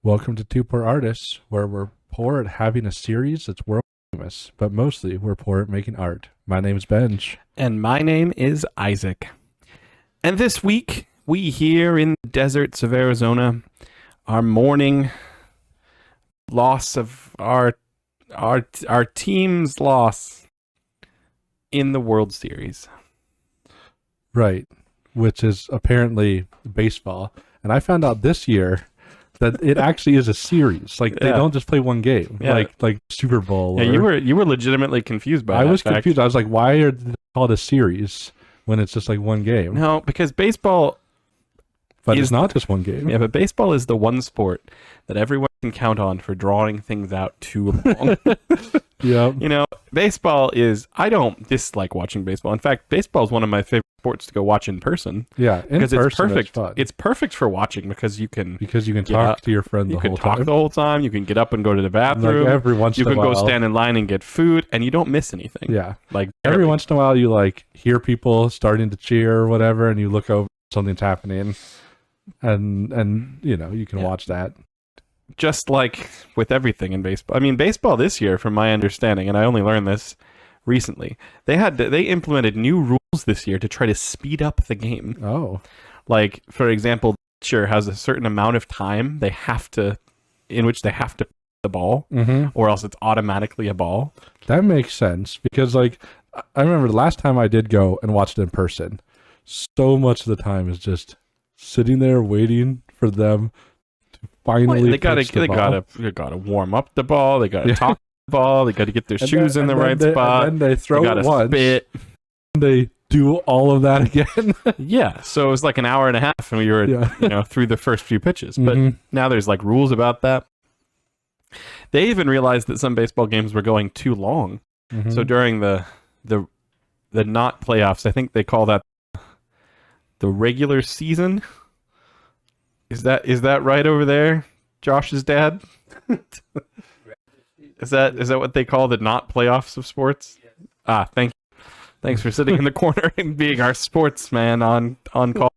Welcome to Two Poor Artists, where we're poor at having a series that's world famous, but mostly we're poor at making art. My name is Benj. And my name is Isaac. And this week, we here in the deserts of Arizona are mourning loss of our team's loss in the World Series. Right, which is apparently baseball. And I found out this year that it actually is a series. Like, they don't just play one game, like Super Bowl. Yeah, you were legitimately confused by that. I was confused. I was like, why are they called a series when it's just like one game? No, because baseball... But it's not just one game. Yeah, but baseball is the one sport that everyone can count on for drawing things out too long. Yeah. You know, baseball is... I don't dislike watching baseball. In fact, baseball is one of my favorite sports to go watch in person. Yeah, because it's perfect. It's perfect for watching because you can talk to your friend the whole time. You can talk the whole time. You can get up and go to the bathroom. Like every once in a while, you can go stand in line and get food, and you don't miss anything. Yeah, like every once in a while, you like hear people starting to cheer or whatever, and you look over, something's happening, and you know you can watch that. Just like with everything in baseball. I mean, baseball this year, from my understanding, and I only learned this recently, they implemented new rules this year to try to speed up the game. Oh, like for example, pitcher has a certain amount of time in which they have to put the ball, or else it's automatically a ball. That makes sense because, like, I remember the last time I did go and watched it in person, so much of the time is just sitting there waiting for them to finally. They gotta warm up the ball. They gotta talk the ball. They gotta get their shoes in the right spot. And then they throw it once. Spit. They do all of that again. Yeah, so it was like an hour and a half, and we were through the first few pitches. But now there's like rules about that. They even realized that some baseball games were going too long. So during the not playoffs, I think they call that the regular season. Is that right over there, Josh's dad? Is that what they call the not playoffs of sports? Thank you. Thanks for sitting in the corner and being our sportsman on call.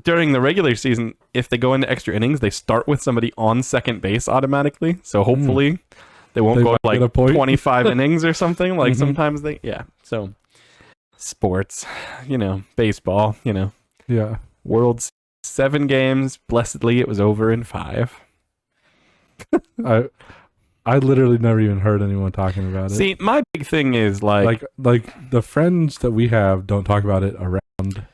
During the regular season, if they go into extra innings, they start with somebody on second base automatically. So hopefully they won't go like 25 innings or something. Like sometimes So sports, baseball, Yeah. World 7 games. Blessedly, it was over in 5. I literally never even heard anyone talking about it. See, my big thing is like the friends that we have don't talk about it around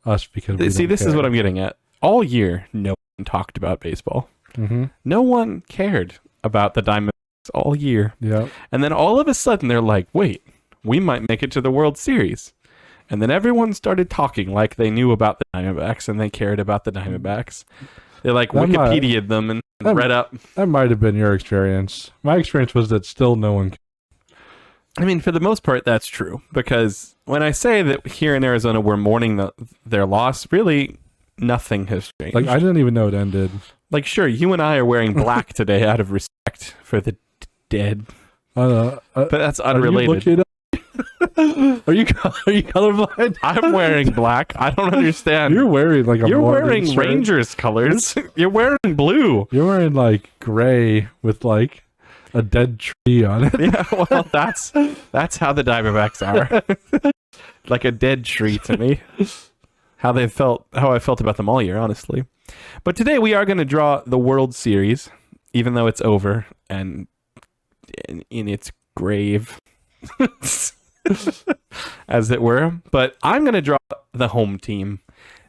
us because we don't this care. is what I'm getting at. All year, no one talked about baseball. No one cared about the Diamondbacks all year. Yeah. And then all of a sudden, they're like, wait, we might make it to the World Series. And then everyone started talking like they knew about the Diamondbacks and they cared about the Diamondbacks. They like Wikipedia'd them and read up. That might have been your experience. My experience was that still no one. I mean, for the most part, that's true. Because when I say that here in Arizona we're mourning their loss, really nothing has changed. Like, I didn't even know it ended. Like, sure, you and I are wearing black today out of respect for the dead. But that's unrelated. Are you colorblind? I'm wearing black. I don't understand. You're wearing like You're wearing Rangers colors. You're wearing blue. You're wearing like gray with like a dead tree on it. Yeah, well, that's how the Diamondbacks are. Like a dead tree to me. How I felt about them all year, honestly. But today we are going to draw the World Series, even though it's over and in its grave. As it were. But I'm going to draw the home team.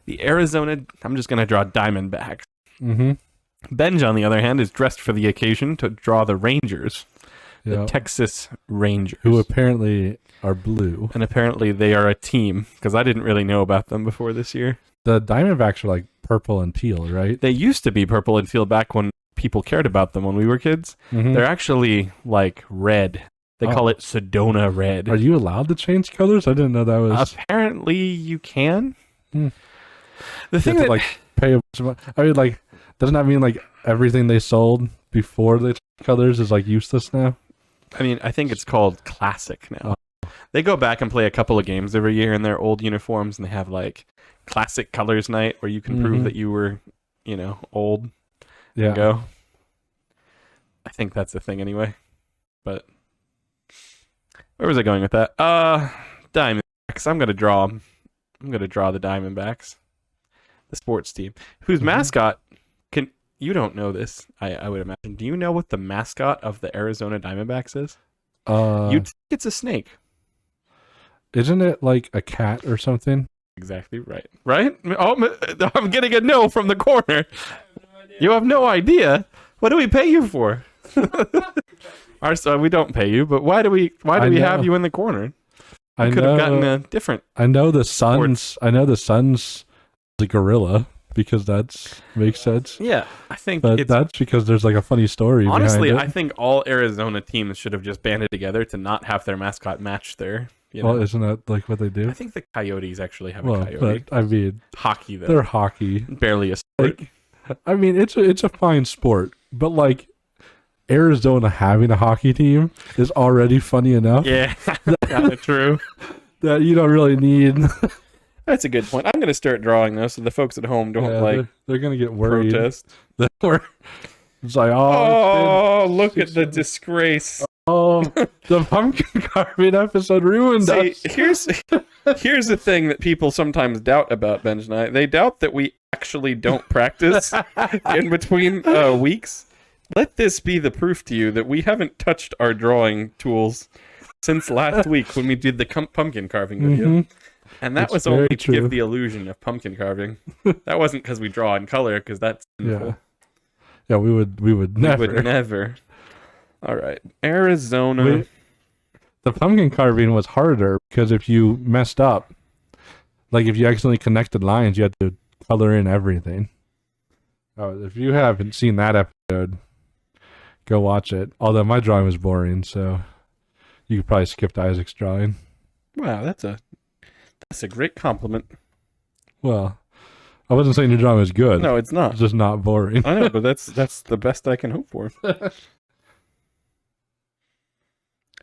I'm just going to draw Diamondbacks. Benj, on the other hand, is dressed for the occasion to draw the Rangers. The Texas Rangers. Who apparently are blue. And apparently they are a team, because I didn't really know about them before this year. The Diamondbacks are like purple and teal, right? They used to be purple and teal back when people cared about them when we were kids. They're actually like red. They call it Sedona red. Are you allowed to change colors? I didn't know that was... Apparently you can. The thing that... like, pay a bunch of money. I mean, like, doesn't that mean, like, everything they sold before they changed colors is, like, useless now? I mean, I think it's called Classic now. They go back and play a couple of games every year in their old uniforms, and they have, like, Classic Colors Night where you can prove that you were, old. Yeah. go. I think that's the thing anyway. But where was I going with that? Diamondbacks. I'm gonna draw them. I'm gonna draw the Diamondbacks, the sports team, whose mascot can. You don't know this, I would imagine. Do you know what the mascot of the Arizona Diamondbacks is? You think it's a snake. Isn't it like a cat or something? Exactly right. Right? Oh, I'm getting a no from the corner. You have no idea. What do we pay you for? We don't pay you, but why do we have you in the corner? I could have gotten a different. I know the Suns. I know the Suns. The gorilla, because that makes sense. Yeah, I think that's because there's like a funny story. Honestly, behind it. I think all Arizona teams should have just banded together to not have their mascot match their. Well, isn't that like what they do? I think the Coyotes actually have a coyote. But I mean, hockey though. They're hockey. Barely a sport. I mean, it's a fine sport, but like Arizona having a hockey team is already funny enough. Yeah, kind of true. That you don't really need. That's a good point. I'm going to start drawing those so the folks at home don't They're going to get worried. Protest. It's like, look at the disgrace. Oh, the pumpkin carving episode ruined us. Here's the thing that people sometimes doubt about Benj and I. They doubt that we actually don't practice in between weeks. Let this be the proof to you that we haven't touched our drawing tools since last week when we did the pumpkin carving video. Mm-hmm. And that was only to give the illusion of pumpkin carving. That wasn't because we draw in color, because that's sinful. Yeah, we would never. We would never. All right. Arizona. The pumpkin carving was harder because if you messed up, like if you accidentally connected lines, you had to color in everything. Oh, if you haven't seen that episode, go watch it. Although my drawing was boring, so you could probably skip Isaac's drawing. Wow, that's a great compliment. Well, I wasn't saying your drawing was good. No, it's not. It's just not boring. I know, but that's the best I can hope for.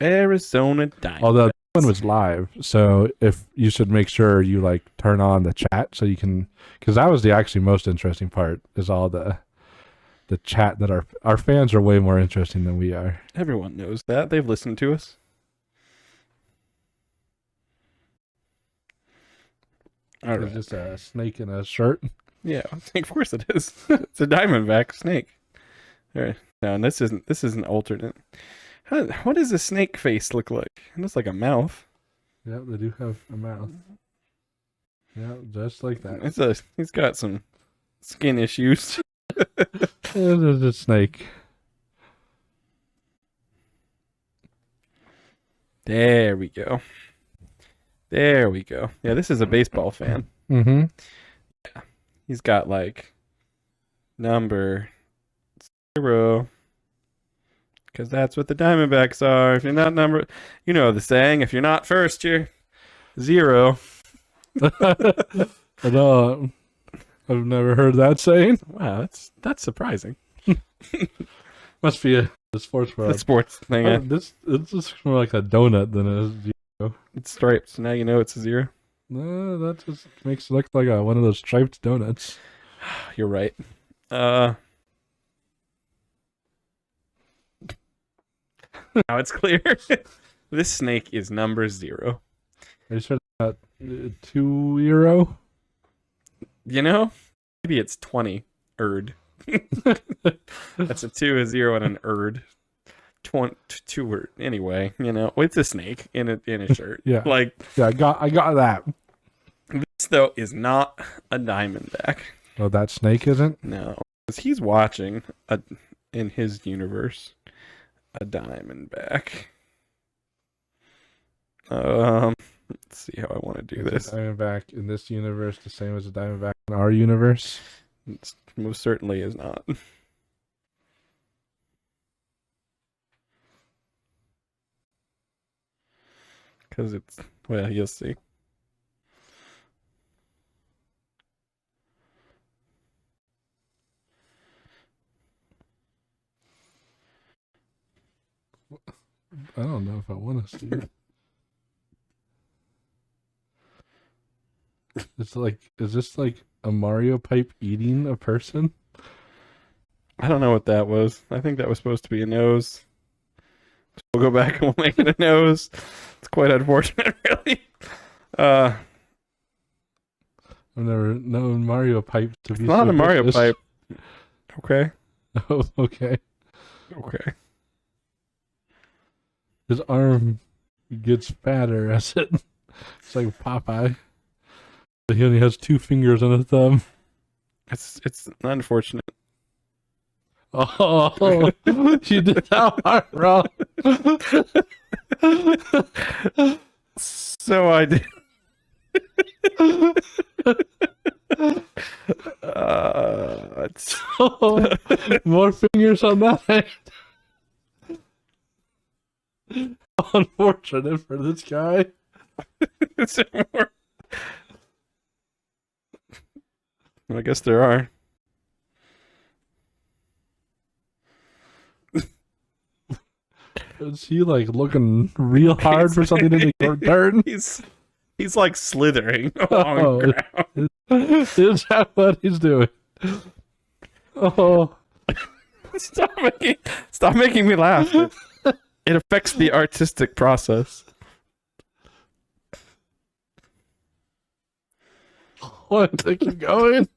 Arizona Diamondbacks. Although that one was live, so if you should make sure you like turn on the chat so you can, because that was the actually most interesting part, is all the chat that our fans are way more interesting than we are. Everyone knows that. They've listened to us. All right. It's just a snake in a shirt. Yeah, of course it is. It's a Diamondback snake. All right. No, this isn't alternate. What does a snake face look like? It looks like a mouth. Yeah, they do have a mouth. Yeah, just like that. He's got some skin issues. There's a snake. There we go. There we go. Yeah, this is a baseball fan. Mm-hmm. Yeah. He's got like number 0. Because that's what the Diamondbacks are. If you're not you know the saying, if you're not first, you're 0. I've never heard that saying. Wow, that's surprising. Must be the sports world. The sports thing. This is more like a donut than a 0. It's striped, so now you know it's a 0. No, that just makes it look like one of those striped donuts. You're right. Now it's clear. This snake is number 0. Are you sure that's not 2 euro? You know, maybe it's 20 erd. That's a 2, a 0, and an erd. 2 word. Anyway, you know, it's a snake in a shirt. Yeah, I got that. This though is not a Diamondback. Oh, that snake isn't? No, because he's watching in his universe a Diamondback. Let's see how I want to do this. A Diamondback in this universe the same as a Diamondback in our universe? It most certainly is not. Because you'll see. I don't know if I want to see it. Is this like a Mario pipe eating a person? I don't know what that was. I think that was supposed to be a nose. We'll go back and we'll make it a nose. It's quite unfortunate, really. I've never known Mario pipe to be Not so a Mario vicious. pipe. Okay. Oh, okay. Okay. His arm gets fatter as it's like Popeye. But he only has 2 fingers and a thumb. It's unfortunate. Oh, you did that part wrong. So I did. It's More fingers on that hand. Unfortunate for this guy. Is there more? I guess there are. Is he like looking real hard for something to return? He's like slithering along the ground. Is that what he's doing? Oh, Stop making me laugh. It affects the artistic process. what? To keep going?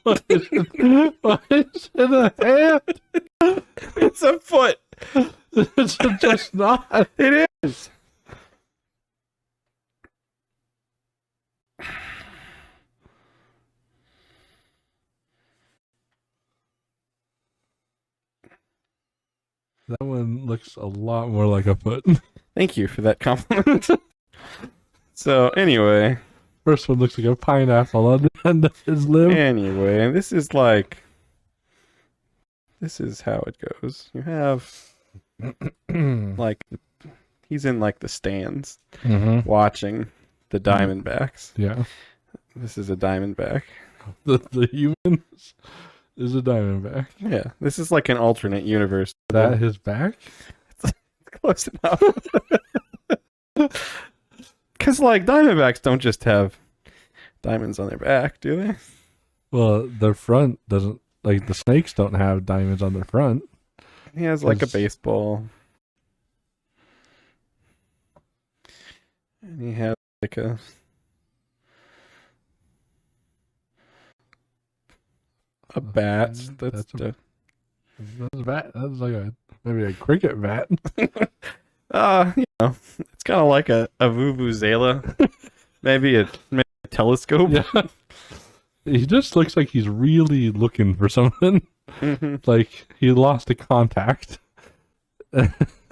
What is in a hand? It's a foot. It's just not. It is. That one looks a lot more like a foot. Thank you for that compliment. So anyway, First one looks like a pineapple on the end of his limb. this is how it goes. You have like he's in like the stands watching the Diamondbacks. Yeah. This is a Diamondback. The human is a Diamondback. Yeah, this is like an alternate universe. Is that his back? Close enough. Because like Diamondbacks don't just have diamonds on their back, do they? Well, their front doesn't, like the snakes don't have diamonds on their front. He has like a 'Cause- baseball. And he has like a bat. That's a bat. That's like maybe a cricket bat. It's kind of like a vuvuzela. maybe a telescope. Yeah. He just looks like he's really looking for something. Mhm. Like he lost a contact.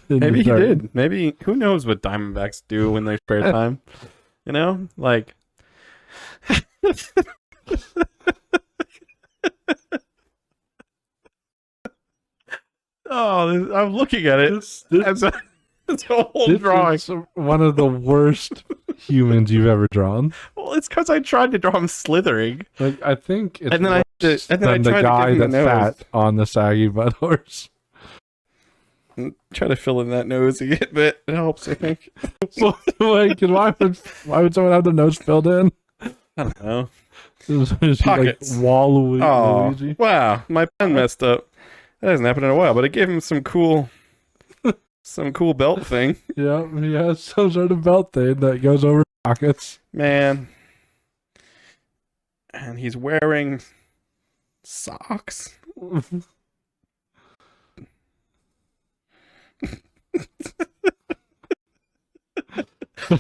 Maybe he did. Maybe who knows what Diamondbacks do when they spare time? You know, like. Oh, I'm looking at it as a whole This drawing. is one of the worst humans you've ever drawn. Well, it's because I tried to draw him slithering. Like I think it's And then I worse and then I than the tried to guy give him the that's fat on the saggy butt horse. Try to fill in that nose a bit. It helps, I think. Wait, why would someone have their nose filled in? I don't know. Is he Pockets. like Waluigi? Oh, Luigi? wow. My pen messed up. That hasn't happened in a while, but it gave him some cool belt thing. Yeah, he has some sort of belt thing that goes over pockets. Man. And he's wearing socks.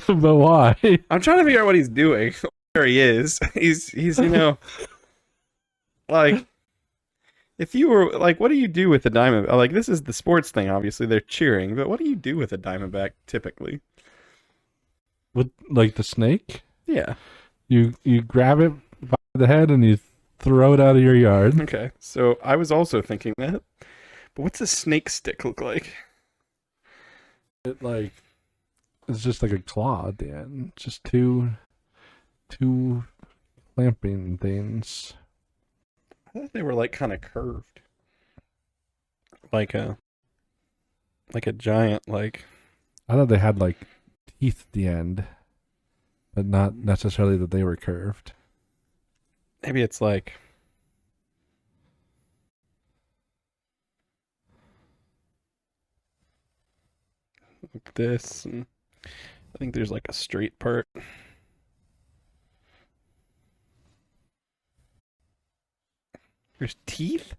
But why? I'm trying to figure out what he's doing. Where he is. He's like if you were like, what do you do with a Diamondback? Like, this is the sports thing, obviously. They're cheering, but what do you do with a Diamondback typically? With like the snake? Yeah. You grab it by the head and you throw it out of your yard. Okay. So I was also thinking that. But what's a snake stick look like? It like it's just like a claw at the end. Just two clamping things. I thought they were like kind of curved. Like a giant like I thought they had like teeth at the end, but not necessarily that they were curved. maybe it's like this. And I think there's like a straight part. There's teeth.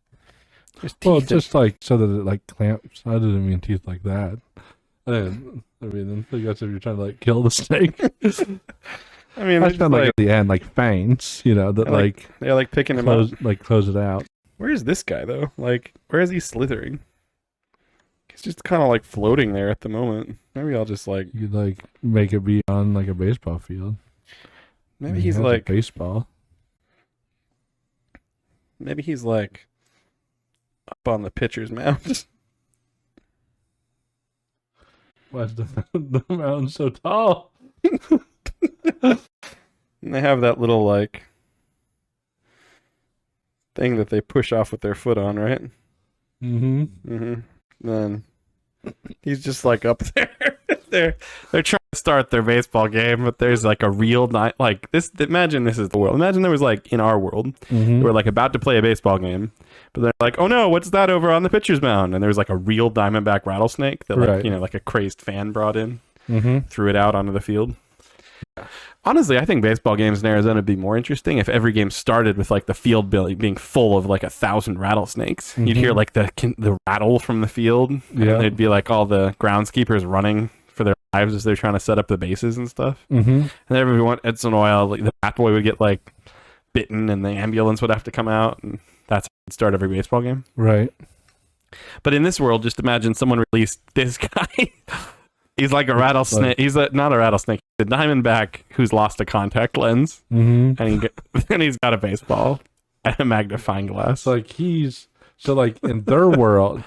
There's teeth. Well, it's just like so that it like clamps. I didn't mean teeth like that. I mean, I guess if you're trying to like kill the snake, I mean, I found like at the end like fangs, you know, that they're like picking him up. Close it out. Where is this guy though? Like, where is he slithering? He's just kind of like floating there at the moment. Maybe I'll just like You like make it be on like a baseball field. maybe he's like baseball. maybe he's like up on the pitcher's mound. Why is the mountain so tall? And they have that little like thing that they push off with their foot on, right? Mm-hmm. Mm-hmm. Then he's just like up there. they're trying to start their baseball game, but there's like a real night like this. Imagine this is the world. Imagine there was like in our world, we're like about to play a baseball game, but they're like, oh no, what's that over on the pitcher's mound? And there was like a real diamondback rattlesnake that like like a crazed fan brought in, threw it out onto the field. Honestly, I think baseball games in Arizona would be more interesting if every game started with like the field being full of like 1,000 rattlesnakes. You'd hear like the rattle from the field, and there'd be like all the groundskeepers running for their lives as they're trying to set up the bases and stuff. And every once in a while, like, the bat boy would get like bitten, and the ambulance would have to come out, and that's how it'd start every baseball game. Right. But in this world, just imagine someone released this guy. He's like a rattlesnake. He's not a rattlesnake. He's a diamondback who's lost a contact lens, and he's got a baseball and a magnifying glass. Like like in their world,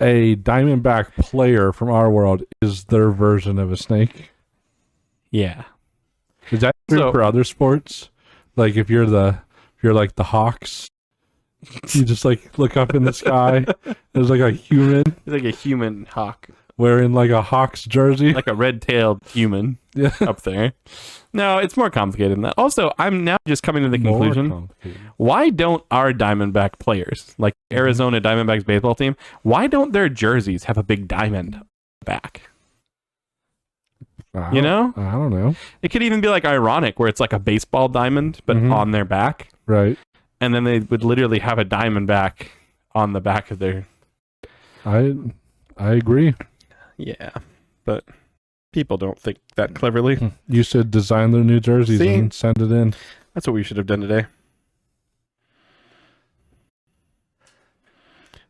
a diamondback player from our world is their version of a snake. Yeah. Is that true for other sports? Like if you're like the Hawks, you just like look up in the sky. There's like a human. He's like a human hawk. Wearing like a Hawks jersey. Like a red-tailed human up there. No, it's more complicated than that. Also, I'm now just coming to the conclusion, why don't our Diamondback players, like Arizona Diamondbacks baseball team, why don't their jerseys have a big diamond on the back? You know? I don't know. It could even be like ironic where it's like a baseball diamond, but on their back. Right. And then they would literally have a Diamondback on the back of their... I agree. Yeah, but people don't think that cleverly. You should design their new jerseys and send it in. That's what we should have done today.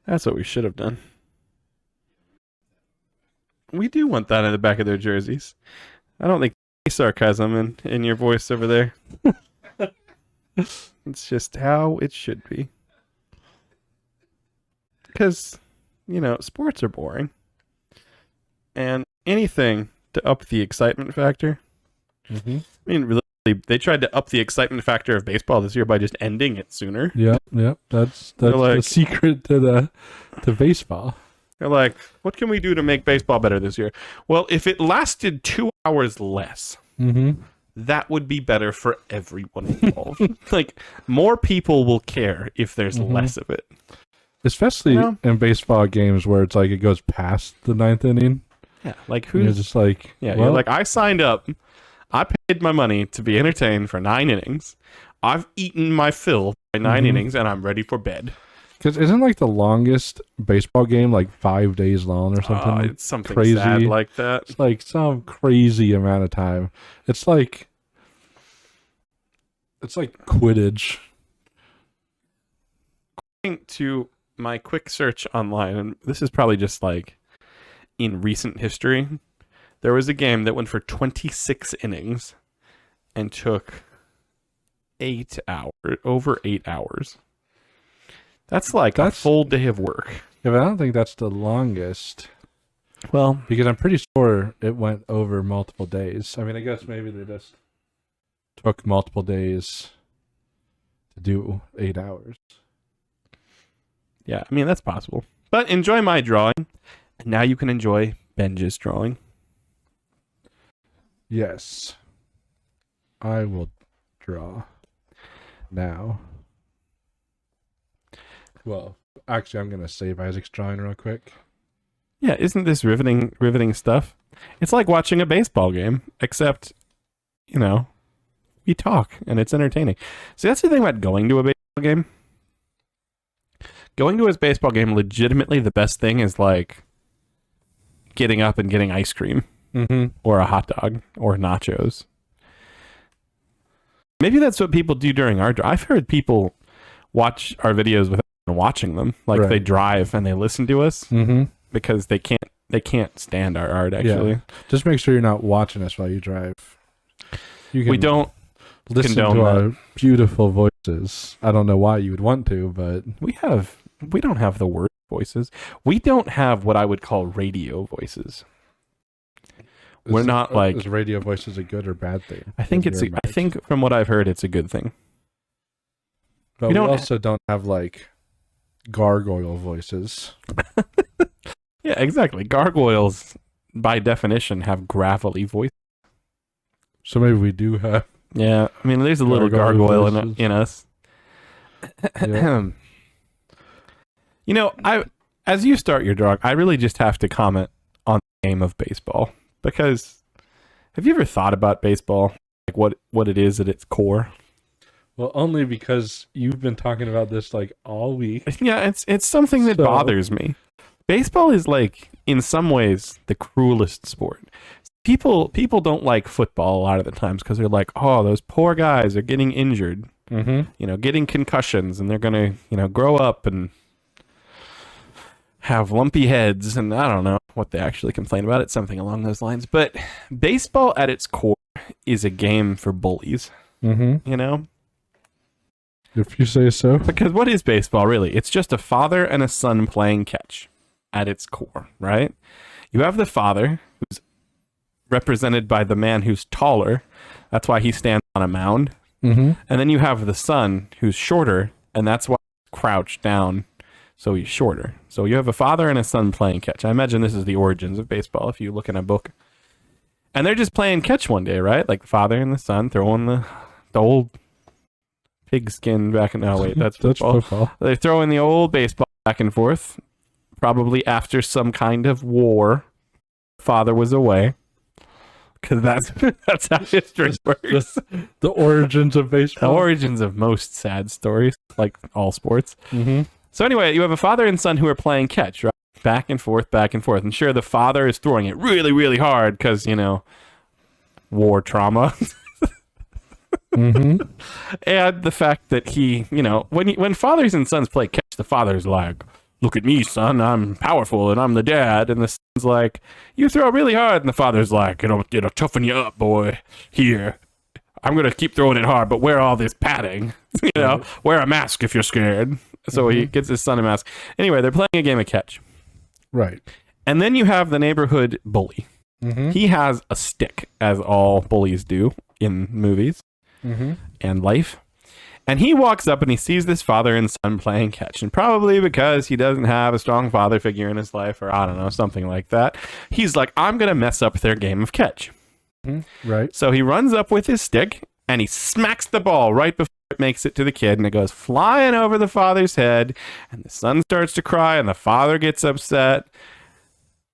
That's what we should have done. We do want that in the back of their jerseys. I don't think there's sarcasm in your voice over there. It's just how it should be. Because, sports are boring. And anything to up the excitement factor. I mean, really, they tried to up the excitement factor of baseball this year by just ending it sooner. Yeah. That's the secret to baseball. They're like, what can we do to make baseball better this year? Well, if it lasted 2 hours less, that would be better for everyone involved. Like, more people will care if there's less of it. Especially in baseball games where it's like it goes past the ninth inning. Yeah, like who's you're just like, you're like, I signed up, I paid my money to be entertained for 9 innings. I've eaten my fill by 9 innings, and I'm ready for bed. Because isn't like the longest baseball game like 5 days long or something? It's something crazy sad like that. It's like some crazy amount of time. It's like Quidditch. According to my quick search online, and this is probably just like in recent history, there was a game that went for 26 innings and took over 8 hours. That's like a full day of work. Yeah, but I don't think that's the longest. Well, because I'm pretty sure it went over multiple days. I mean, I guess maybe they just took multiple days to do 8 hours. Yeah, I mean, that's possible. But enjoy my drawing. And now you can enjoy Benj's drawing. Yes. I will draw. now. Well, actually, I'm gonna save Isaac's drawing real quick. Yeah, isn't this riveting stuff? It's like watching a baseball game, except, you know, we talk and it's entertaining. See, that's the thing about going to a baseball game. Going to a baseball game, legitimately, the best thing is like getting up and getting ice cream or a hot dog or nachos. Maybe that's what people do during our drive. I've heard people watch our videos without watching them. Like they drive and they listen to us because they can't stand our art, actually. Yeah. Just make sure you're not watching us while you drive. We don't listen to our beautiful voices. I don't know why you would want to, but we don't have the worst voices. We don't have what I would call radio voices. We're not like... Is radio voices a good or bad thing? I think I think from what I've heard, it's a good thing. But we also don't have like gargoyle voices. Yeah, exactly. Gargoyles, by definition, have gravelly voices. So maybe we do have... Yeah, I mean, there's a little gargoyle in us. Yeah. You know, as you start your drawing, I really just have to comment on the game of baseball. Because have you ever thought about baseball? Like what it is at its core? Well, only because you've been talking about this like all week. Yeah, it's something that bothers me. Baseball is like, in some ways, the cruelest sport. People don't like football a lot of the times because they're like, oh, those poor guys are getting injured, you know, getting concussions, and they're gonna, you know, grow up and have lumpy heads, and I don't know what they actually complain about. It's something along those lines. But baseball at its core is a game for bullies, you know? If you say so. Because what is baseball, really? It's just a father and a son playing catch at its core, right? You have the father, who's represented by the man who's taller. That's why he stands on a mound. And then you have the son, who's shorter, and that's why he's crouched down, so he's shorter. So you have a father and a son playing catch. I imagine this is the origins of baseball if you look in a book. And they're just playing catch one day, right? Like the father and the son throwing the old pigskin back and... Oh, wait, that's football. They throw in the old baseball back and forth, probably after some kind of war. Father was away. Because that's how history works. The origins of baseball. The origins of most sad stories, like all sports. So anyway, you have a father and son who are playing catch, right? Back and forth, back and forth. And sure, the father is throwing it really, really hard because, you know, war trauma. And the fact that he, you know, when fathers and sons play catch, the father's like, look at me, son, I'm powerful and I'm the dad. And the son's like, you throw really hard. And the father's like, it'll toughen you up, boy. Here, I'm going to keep throwing it hard, but wear all this padding. You know, wear a mask if you're scared. So he gets his son a mask. Anyway, they're playing a game of catch. Right. And then you have the neighborhood bully. He has a stick, as all bullies do in movies and life. And he walks up and he sees this father and son playing catch. And probably because he doesn't have a strong father figure in his life, or I don't know, something like that, he's like, I'm going to mess up their game of catch. Right. So he runs up with his stick and he smacks the ball right before it makes it to the kid, and it goes flying over the father's head, and the son starts to cry, and the father gets upset,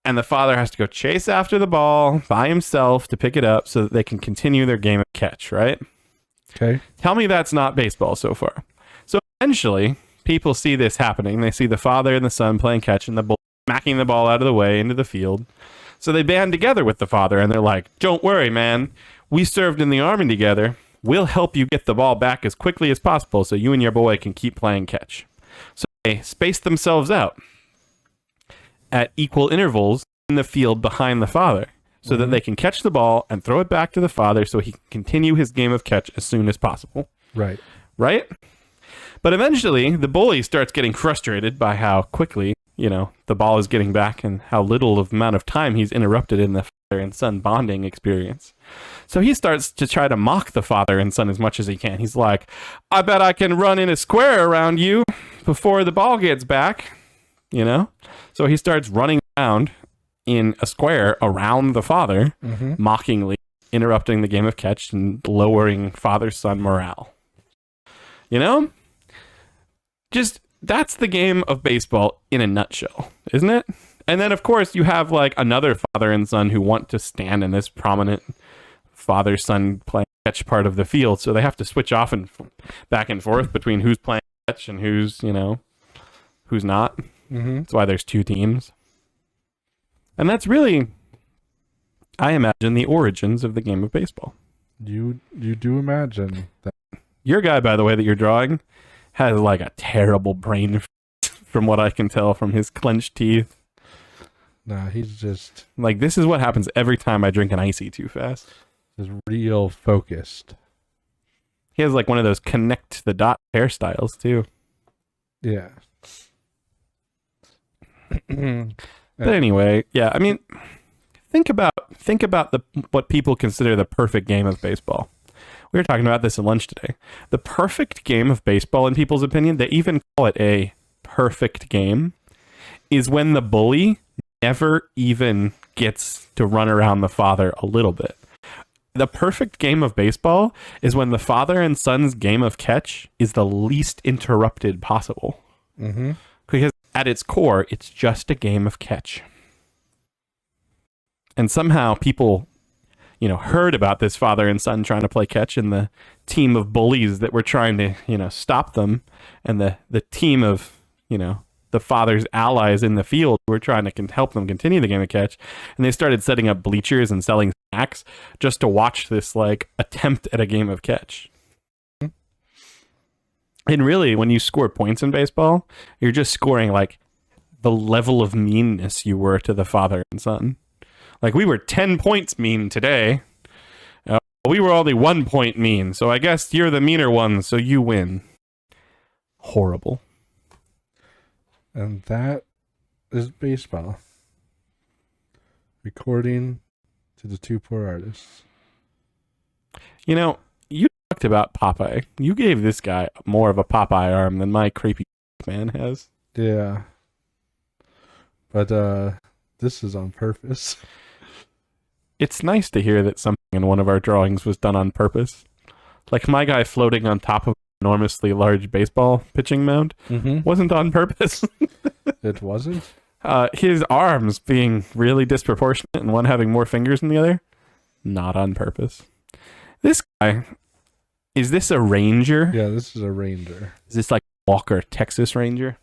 and the father has to go chase after the ball by himself to pick it up so that they can continue their game of catch, right? Okay. Tell me that's not baseball so far. So eventually, people see this happening. They see the father and the son playing catch and the bull smacking the ball out of the way into the field. So they band together with the father, and they're like, don't worry, man. We served in the army together. We'll help you get the ball back as quickly as possible so you and your boy can keep playing catch. So they space themselves out at equal intervals in the field behind the father so that they can catch the ball and throw it back to the father so he can continue his game of catch as soon as possible. Right. Right? But eventually, the bully starts getting frustrated by how quickly, you know, the ball is getting back and how little of amount of time he's interrupted in the father and son bonding experience. So he starts to try to mock the father and son as much as he can. He's like, I bet I can run in a square around you before the ball gets back, you know? So he starts running around in a square around the father, mockingly interrupting the game of catch and lowering father-son morale. You know? Just that's the game of baseball in a nutshell, isn't it? And then of course you have like another father and son who want to stand in this prominent father-son playing catch part of the field, so they have to switch off and back and forth between who's playing catch and who's, who's not. Mm-hmm. That's why there's two teams. And that's really, I imagine, the origins of the game of baseball. You do imagine that. Your guy, by the way, that you're drawing has like a terrible brain from what I can tell from his clenched teeth. Nah, he's just Like, this is what happens every time I drink an icy too fast. just real focused. He has like one of those connect the dot hairstyles too. Yeah. But anyway, yeah, I mean, think about what people consider the perfect game of baseball. We were talking about this at lunch today. The perfect game of baseball, in people's opinion, they even call it a perfect game, is when the bully never even gets to run around the father a little bit. The perfect game of baseball is when the father and son's game of catch is the least interrupted possible. Mm-hmm. Because at its core, it's just a game of catch. And somehow people, heard about this father and son trying to play catch and the team of bullies that were trying to, stop them, and the team of, the father's allies in the field who were trying to help them continue the game of catch. And they started setting up bleachers and selling snacks just to watch this, like, attempt at a game of catch. And really, when you score points in baseball, you're just scoring, like, the level of meanness you were to the father and son. Like, we were 10 points mean today. We were only 1 point mean, so I guess you're the meaner one, so you win. Horrible. And that is baseball. According to the two poor artists. You talked about Popeye. You gave this guy more of a Popeye arm than my creepy man has. Yeah. But this is on purpose. It's nice to hear that something in one of our drawings was done on purpose. Like my guy floating on top of an enormously large baseball pitching mound wasn't on purpose. It wasn't? His arms being really disproportionate and one having more fingers than the other, not on purpose. This guy, is this a ranger? Yeah, this is a ranger. Is this like Walker, Texas Ranger?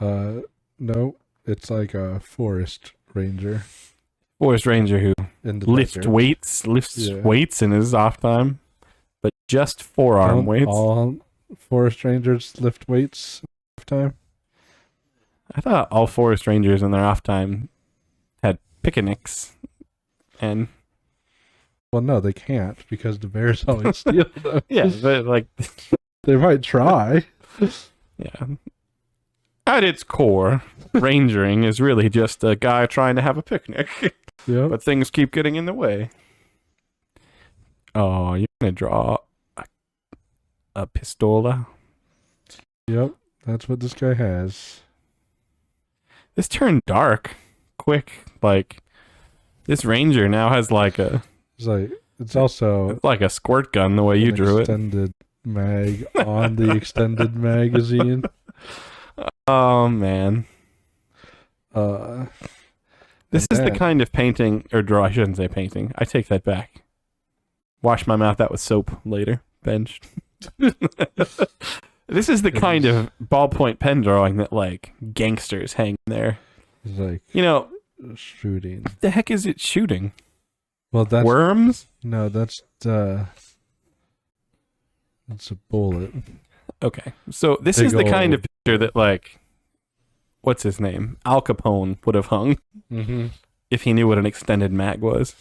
No, it's like a forest ranger. Forest ranger who lifts desert. weights in his off time, but just forearm weights. All forest rangers lift weights off time. I thought all forest rangers in their off time had picnics, and Well, no, they can't because the bears always steal them. yeah, but like They might try. yeah. At its core, rangering is really just a guy trying to have a picnic, Yep. but things keep getting in the way. Oh, you're gonna draw a pistola? Yep. That's what this guy has. This turned dark quick. Like this ranger now has like It's also like a squirt gun the way you an drew it. extended mag on the extended magazine. Oh man. This is the then- kind of painting or draw. I shouldn't say painting. I take that back. Wash my mouth out with soap later, Benj. This is the kind of ballpoint pen drawing that like gangsters hang there. It's like shooting. What the heck is it shooting? Well, that's Worms? no, that's it's a bullet. Okay. So this Big is the kind old- of picture that like what's his name? Al Capone would have hung Mm-hmm. if he knew what an extended mag was.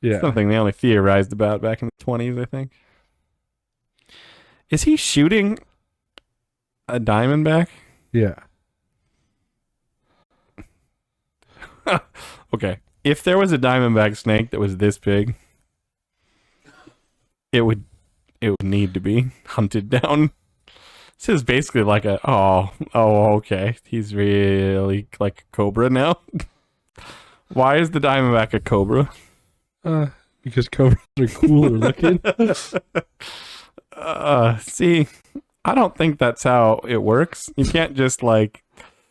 Yeah. Something they only theorized about back in the 20s, I think. Is he shooting a Diamondback? Yeah. Okay. If there was a Diamondback snake that was this big, it would need to be hunted down. This is basically like okay. He's really like a cobra now. Why is the Diamondback a cobra? Because cobras are cooler looking. See, I don't think that's how it works. You can't just like.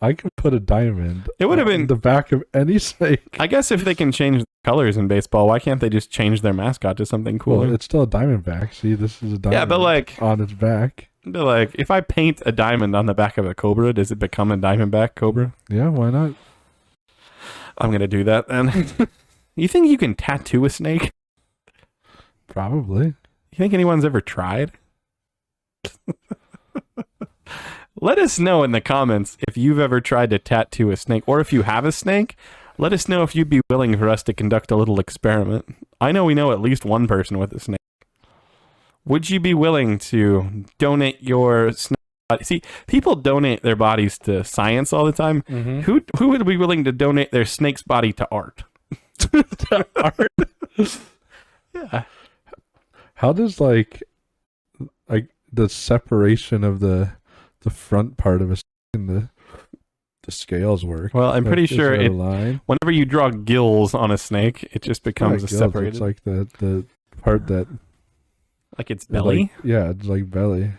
I could put a diamond. It would have been on the back of any snake. I guess if they can change the colors in baseball, why can't they just change their mascot to something cooler? Well, it's still a diamondback. See, this is a diamond. Yeah, but like on its back. But like, if I paint a diamond on the back of a cobra, does it become a diamondback cobra? Yeah, why not? I'm gonna do that then. You think you can tattoo a snake? Probably. You think anyone's ever tried? Let us know in the comments if you've ever tried to tattoo a snake, or if you have a snake, let us know if you'd be willing for us to conduct a little experiment. I know we know at least one person with a snake. Would you be willing to donate your snake body? See, people donate their bodies to science all the time. Mm-hmm. Who would be willing to donate their snake's body to art? To art? Yeah. How does like the separation of the front part of a snake and the scales work? Well, I'm pretty Is sure there a line? whenever you draw gills on a snake, it just becomes Not a gills, separated. It's like the part that Like its belly? Yeah, it's like belly.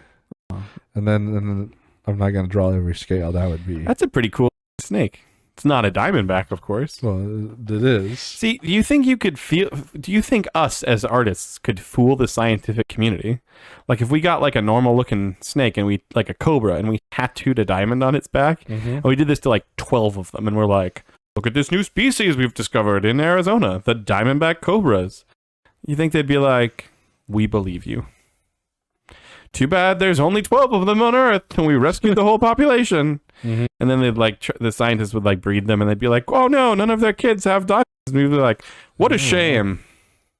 And then I'm not gonna draw every scale. That would be. That's a pretty cool snake. It's not a diamondback, of course. Well, it is. See, do you think us as artists could fool the scientific community? Like if we got like a normal looking snake and we like a cobra and we tattooed a diamond on its back, and we did this to like 12 of them, and we're like, look at this new species we've discovered in Arizona, the diamondback cobras. You think they'd be like, we believe you. Too bad there's only 12 of them on Earth and we rescued the whole population. And then they'd like, the scientists would like breed them and they'd be like, oh no, none of their kids have diamonds. And we'd be like, what a shame.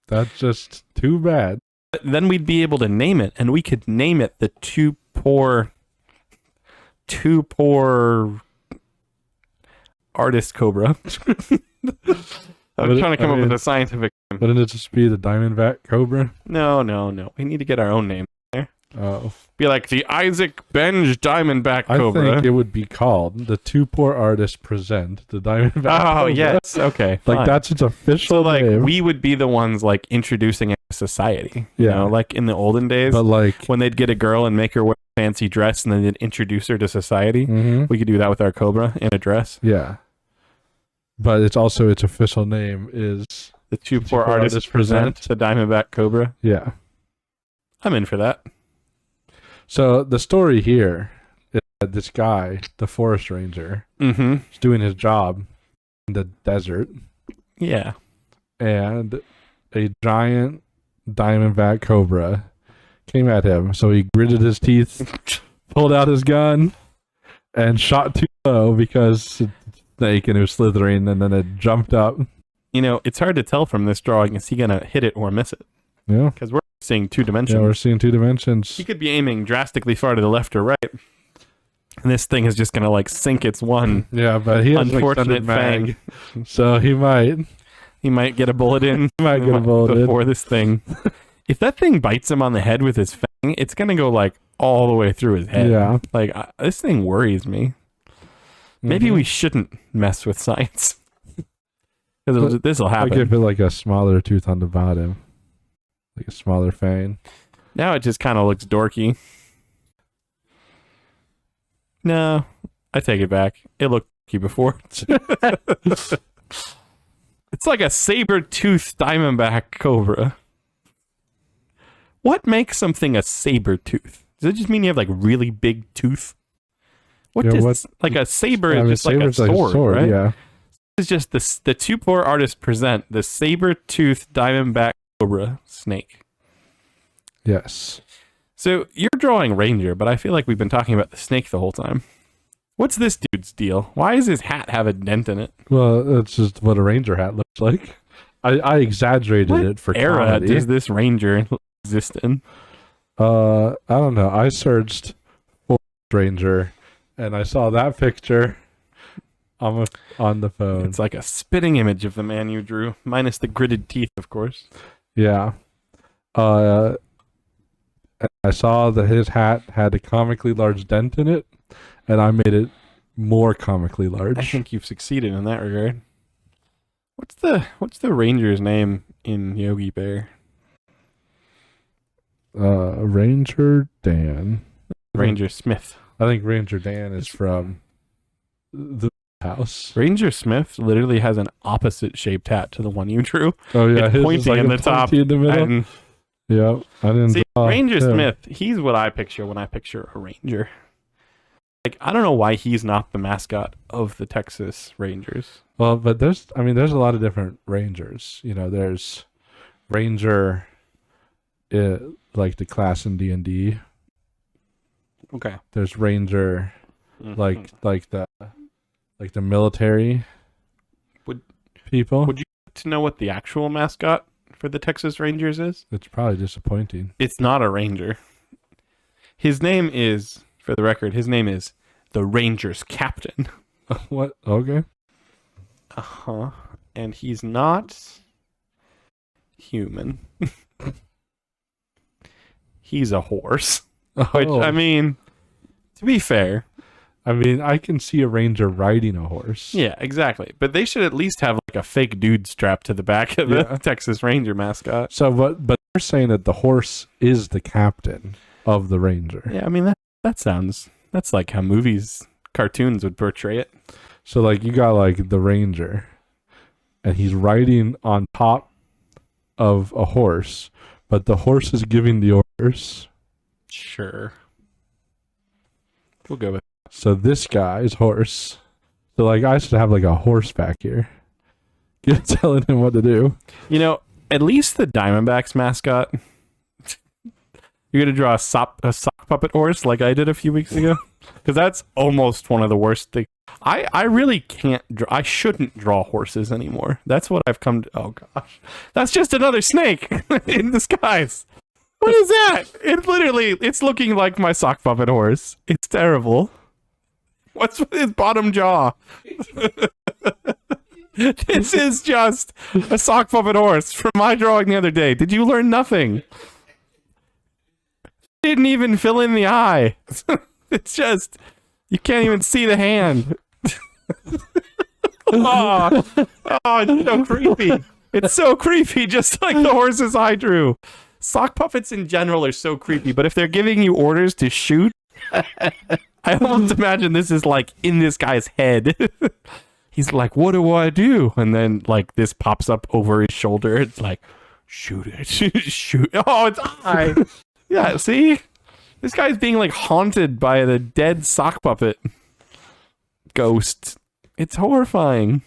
That's just too bad. But then we'd be able to name it, and we could name it the too poor artist cobra. I was trying to come up with a scientific name. Wouldn't it just be the diamondback cobra? No. We need to get our own name there. Oh. Be like the Isaac Benj Diamondback I Cobra. think it would be called the Two Poor Artists Present the Diamondback Cobra. Oh, yes. Okay. Like fine. that's its official So like name. we would be the ones like introducing it to society. You Yeah. know, like in the olden days But like when they'd get a girl and make her wear a fancy dress and then they'd introduce her to society. We could do that with our cobra in a dress. yeah. But it's also its official name is The Two Poor Artists Present the Diamondback Cobra. yeah. I'm in for that. So the story here is that this guy, the forest ranger, Mm-hmm. is doing his job in the desert, Yeah. and a giant diamondback cobra came at him. So he gritted his teeth, pulled out his gun, and shot too low because it's a snake and it was slithering, and then it jumped up. You know, it's hard to tell from this drawing. Is he going to hit it or miss it? Yeah. Because we're seeing two dimensions. Yeah, we're seeing two dimensions. He could be aiming drastically far to the left or right. And this thing is just going to like sink its one Yeah, but he has an unfortunate extended mag, fang. so he might get a bullet in. He might get a bullet in. before this thing. If that thing bites him on the head with his fang, it's going to go like all the way through his head. Yeah. Like this thing worries me. Maybe we shouldn't mess with science. Because this will happen. I'll give it like a smaller tooth on the bottom. Like a smaller fang. Now it just kind of looks dorky. No, I take it back. It looked dorky before. It's like a saber-toothed diamondback cobra. What makes something a saber-tooth? Does it just mean you have like really big tooth? Like a saber is just like a sword, right? Yeah. It's just the Two Poor Artists present the saber-toothed diamondback cobra snake. Yes. So you're drawing Ranger, but I feel like we've been talking about the snake the whole time. What's this dude's deal? Why does his hat have a dent in it? Well, that's just what a ranger hat looks like. I exaggerated What it for era comedy. does this Ranger exist in? I don't know. I searched for ranger, and I saw that picture on the phone. It's like a spitting image of the man you drew, minus the gritted teeth, of course. Yeah. I saw that his hat had a comically large dent in it, and I made it more comically large. I think you've succeeded in that regard. What's the Ranger's name in Yogi Bear? Ranger Dan. Ranger Smith. I think Ranger Dan is from the house. Ranger Smith literally has an opposite shaped hat to the one you drew. Oh yeah, It's his is pointy like in a the top. pointy in the middle. And Yeah, I didn't see, draw Ranger him. Smith, he's what I picture when I picture a ranger. Like, I don't know why he's not the mascot of the Texas Rangers. Well, but there's a lot of different rangers. You know, there's Ranger, like the class in D&D. Okay. There's Ranger, like the military people. Would you like to know what the actual mascot for the Texas Rangers is? It's probably disappointing. It's not a ranger. His name is, for the record, his name is the Rangers Captain. What? Okay. Uh-huh. And he's not human. He's a horse. Which, Oh. I mean, to be fair. I mean, I can see a ranger riding a horse. Yeah, exactly. But they should at least have like a fake dude strapped to the back of the Texas Ranger mascot. So, but they're saying that the horse is the captain of the ranger. Yeah, I mean, that's like how cartoons would portray it. So, like, you got like the ranger, and he's riding on top of a horse, but the horse is giving the orders. Sure. We'll go with So this guy's horse. So like I should have like a horse back here. Telling him what to do. You know, at least the Diamondbacks mascot. You're gonna draw a sock puppet horse like I did a few weeks ago, because that's almost one of the worst things. I really can't draw. I shouldn't draw horses anymore. That's what I've come to. Oh gosh, that's just another snake in disguise. What is that? It's looking like my sock puppet horse. It's terrible. What's with his bottom jaw? This is just a sock puppet horse from my drawing the other day. Did you learn nothing? Didn't even fill in the eye. It's just, you can't even see the hand. Oh, it's so creepy. It's so creepy, just like the horses I drew. Sock puppets in general are so creepy, but if they're giving you orders to shoot, I almost imagine this is like in this guy's head. He's like, what do I do? And then like this pops up over his shoulder. It's like, shoot it. Shoot. Oh, it's I. Yeah, see? This guy's being like haunted by the dead sock puppet ghost. It's horrifying.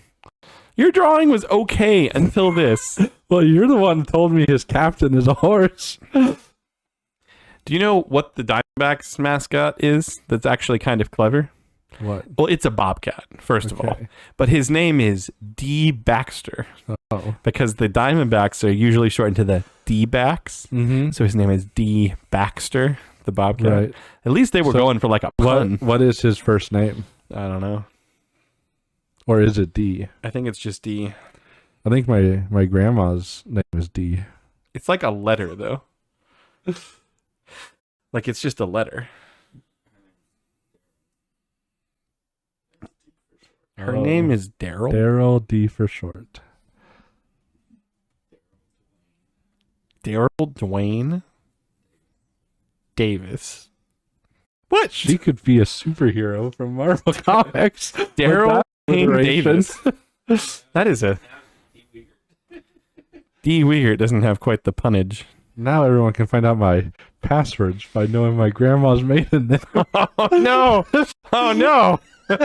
Your drawing was okay until this. Well, you're the one who told me his captain is a horse. Do you know what the Diamondbacks mascot is that's actually kind of clever? What? Well, it's a bobcat, first of all. But his name is D. Baxter. Oh. Because the Diamondbacks are usually shortened to the D-backs. Mm-hmm. So his name is D. Baxter, the bobcat. Right. At least they were going for like a pun. What is his first name? I don't know. Or is it D? I think it's just D. I think my grandma's name is D. It's like a letter, though. Like, it's just a letter. Her name is Daryl. Daryl D for short. Daryl Dwayne Davis. What? She could be a superhero from Marvel Comics. Daryl Dwayne alliteration. Davis. That is a... D. Weir doesn't have quite the punnage. Now everyone can find out my passwords by knowing my grandma's maiden name. Oh, no. Oh, no. Look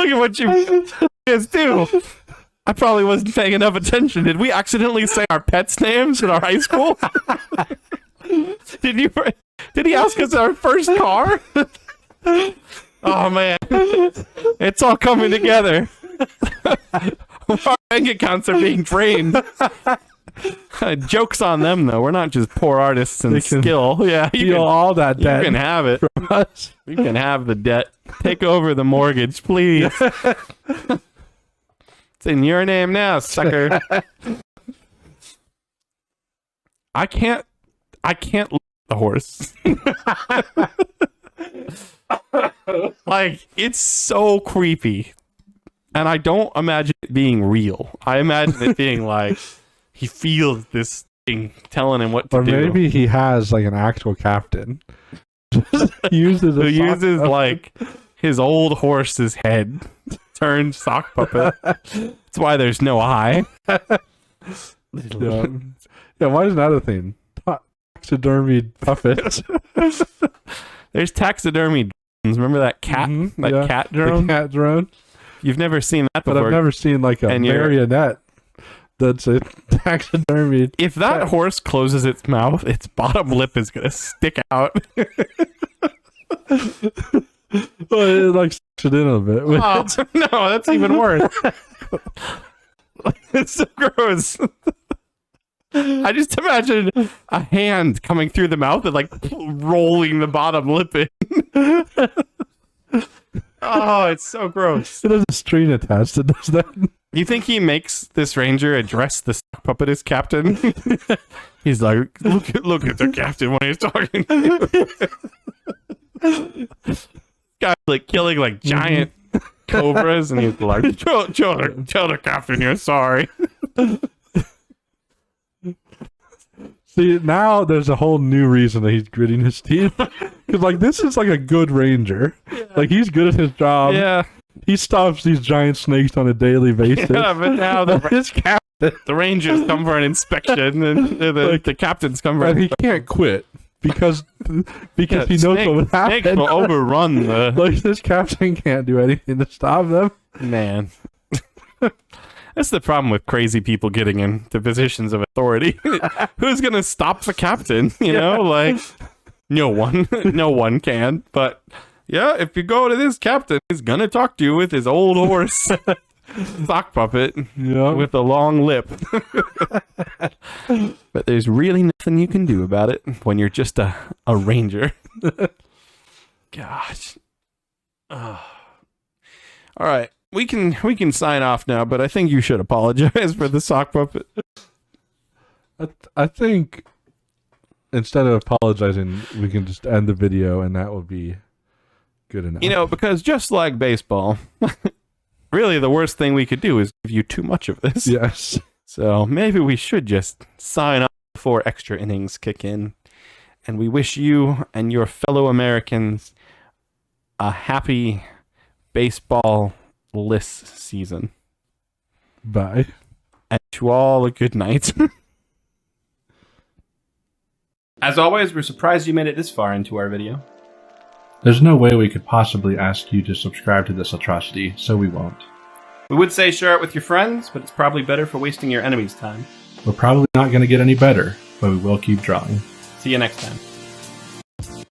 at what you guys do. I probably wasn't paying enough attention. Did we accidentally say our pets' names in our high school? Did he ask us our first car? Oh, man. It's all coming together. Our bank accounts are being drained. Joke's on them, though. We're not just poor artists and skill. Yeah, you can all that debt. You can have it. From us. You can have the debt. Take over the mortgage, please. It's in your name now, sucker. I can't look at the horse. Like, it's so creepy. And I don't imagine it being real. I imagine it being like he feels this thing telling him what to or do. Or maybe he has like an actual captain. uses Who uses like his old horse's head turned sock puppet. That's why there's no eye. Yeah, why is that a thing? Taxidermied puppets. There's taxidermy drones. Remember that cat? Cat drone? The cat drone. You've never seen that before. But I've never seen like a marionette that's a taxidermied. If that horse closes its mouth, its bottom lip is going to stick out. Well, it like sucks it in a bit. Oh, no, that's even worse. It's so gross. I just imagine a hand coming through the mouth and like rolling the bottom lip in. Oh, it's so gross. It has a string attached that does that. You think he makes this ranger address the sock puppet as captain? He's like, look at the captain when he's talking. Guy's like killing like giant cobras, and he's like, tell the captain you're sorry. See, now there's a whole new reason that he's gritting his teeth. Because, like, this is like a good ranger. Yeah. Like, he's good at his job. Yeah. He stops these giant snakes on a daily basis. Yeah, but now the rangers come for an inspection, and the captains come for and he can't quit. Because he knows what would happen. Snakes will overrun the... Like, this captain can't do anything to stop them. Man. That's the problem with crazy people getting into positions of authority. Who's going to stop the captain? You know, like, no one can. But, yeah, if you go to this captain, he's going to talk to you with his old horse sock puppet with a long lip. But there's really nothing you can do about it when you're just a ranger. Gosh. All right. We can sign off now, but I think you should apologize for the sock puppet. I think instead of apologizing, we can just end the video, and that will be good enough. You know, because just like baseball, really the worst thing we could do is give you too much of this. Yes. So maybe we should just sign off before extra innings kick in. And we wish you and your fellow Americans a happy baseball-less season. Bye. And to all a good night. As always, we're surprised you made it this far into our video. There's no way we could possibly ask you to subscribe to this atrocity, so we won't. We would say share it with your friends, but it's probably better for wasting your enemy's time. We're probably not going to get any better, but we will keep drawing. See you next time.